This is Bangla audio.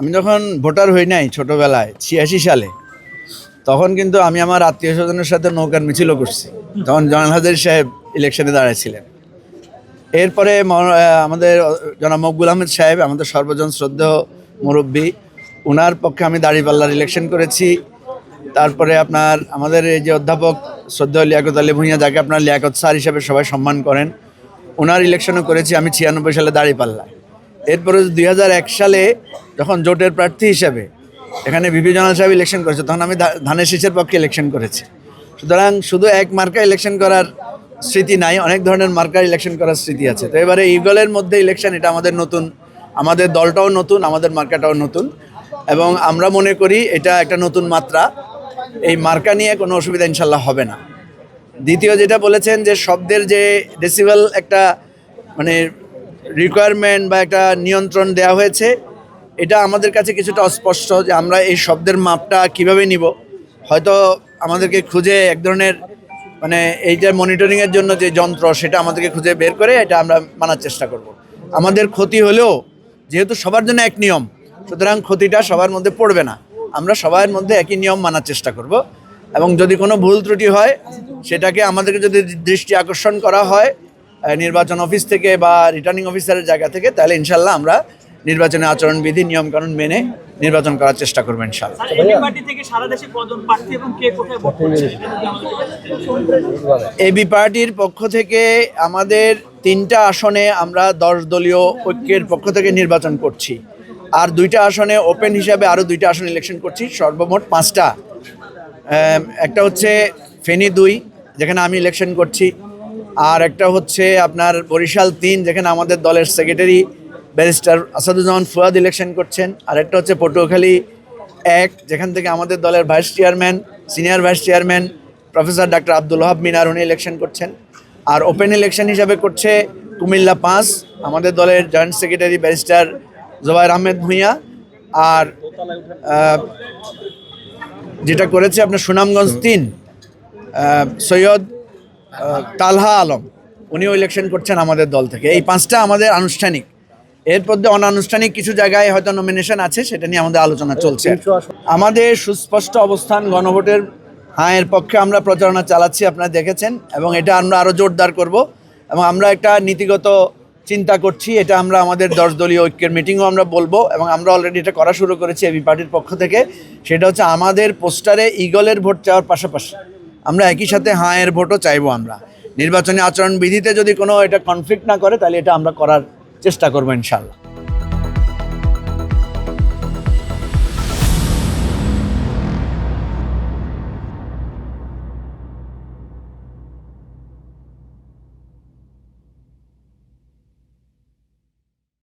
আমি যখন ভোটার হই নাই ছোটবেলায় 86 সালে, তখন কিন্তু আমি আমার আত্মীয় স্বজনের সাথে নৌকার মিছিলও করছি, তখন জয়নাল হাজারী সাহেব ইলেকশনে দাঁড়াইছিলেন। এরপরে আমাদের জনাব মকবুল আহমেদ সাহেব, আমাদের সর্বজন শ্রদ্ধেয় মুরব্বী, ওনার পক্ষে আমি দাঁড়িপাল্লার ইলেকশন করেছি। তারপরে আপনার আমাদের এই যে অধ্যাপক শ্রদ্ধেয় লিয়াকত আলী ভূঁইয়া, যাকে আপনার লিয়াকত স্যার হিসেবে সবাই সম্মান করেন, ওনার ইলেকশনও করেছি আমি 96 সালে দাঁড়িপাল্লায়। এরপরে 2001 সালে যখন জোটের প্রার্থী হিসেবে এখানে ভিপি জয়নাল সাহেব ইলেকশন করেছে, তখন আমি ধানের শীষের পক্ষে ইলেকশন করেছি। সুতরাং শুধু এক মার্কা ইলেকশন করার স্মৃতি নাই, অনেক ধরনের মার্কার ইলেকশন করার স্মৃতি আছে। তো এবারে ইগলের মধ্যে ইলেকশন, এটা আমাদের নতুন, আমাদের দলটাও নতুন, আমাদের মার্কাটাও নতুন, এবং আমরা মনে করি এটা একটা নতুন মাত্রা। এই মার্কা নিয়ে কোনো অসুবিধা ইনশাল্লাহ হবে না। দ্বিতীয় যেটা বলেছেন যে শব্দের যে ডেসিবেল একটা মানে রিকোয়ারমেন্ট বা একটা নিয়ন্ত্রণ দেওয়া হয়েছে, এটা আমাদের কাছে কিছুটা অস্পষ্ট যে আমরা এই শব্দের মাপটা কিভাবে নিব। হয়তো আমাদেরকে খুঁজে এক ধরনের মানে এইটা মনিটরিংয়ের জন্য যে যন্ত্র, সেটা আমাদেরকে খুঁজে বের করে এটা আমরা মানার চেষ্টা করব। আমাদের ক্ষতি হলেও যেহেতু সবার জন্য এক নিয়ম, সুতরাং ক্ষতিটা সবার মধ্যে পড়বে না। আমরা সবার মধ্যে একই নিয়ম মানার চেষ্টা করব, এবং যদি কোনো ভুল ত্রুটি হয় সেটাকে আমাদেরকে যদি দৃষ্টি আকর্ষণ করা হয় নির্বাচন অফিস থেকে বা রিটার্নিং অফিসারের জায়গা থেকে, তাহলে ইনশাল্লাহ আমরা নির্বাচনের আচরণবিধি নিয়মকানুন মেনে নির্বাচন করার চেষ্টা করবেন ইনশাল্লাহ। এবি পার্টির পক্ষ থেকে আমাদের 3টা আসনে আমরা 10 দলীয় ঐক্যের পক্ষ থেকে নির্বাচন করছি, আর 2টা আসনে ওপেন হিসাবে আরও 2টা আসন ইলেকশন করছি, সর্বমোট 5টা। একটা হচ্ছে ফেনী 2, যেখানে আমি ইলেকশন করছি, আর একটা হচ্ছে আপনার বরিশাল 3, যেখানে আমাদের দলের secretary barrister Asaduzzaman Fuad election করছেন, আর একটা হচ্ছে পটুয়াখালী 1, যেখান থেকে আমাদের দলের vice chairman, senior vice chairman professor doctor Abdul Wahab Minar, উনি ইলেকশন করছেন। আর ওপেন ইলেকশন হিসাবে করছে কুমিল্লা 5, আমাদের দলের joint secretary barrister Zobayer Ahmed Bhuiyan, আর যেটা করেছে আপনার সুনামগঞ্জ 3 সৈয়দ তালহা আলম, উনিও ইলেকশন করছেন আমাদের দল থেকে। এই 5টা আমাদের আনুষ্ঠানিক। এর মধ্যে অনানুষ্ঠানিক কিছু জায়গায় হয়তো নমিনেশন আছে, সেটা নিয়ে আমাদের আলোচনা চলছে। আমাদের সুস্পষ্ট অবস্থান গণভোটের এর পক্ষে আমরা প্রচারণা চালাচ্ছি, আপনারা দেখেছেন, এবং এটা আমরা আরও জোরদার করব। এবং আমরা একটা নীতিগত চিন্তা করছি, এটা আমরা আমাদের 10 দলীয় ঐক্যের মিটিংও আমরা বলবো, এবং আমরা অলরেডি এটা করা শুরু করেছি এবি পার্টির পক্ষ থেকে। সেটা হচ্ছে আমাদের পোস্টারে ইগলের ভোট চাওয়ার পাশাপাশি আমরা একই সাথে এর ভোটও চাইবো। আমরা নির্বাচনী আচরণবিধিতে যদি কোনো এটা কনফ্লিক্ট না করে, তাহলে এটা আমরা করার চেষ্টা করবো ইনশাল্লাহ।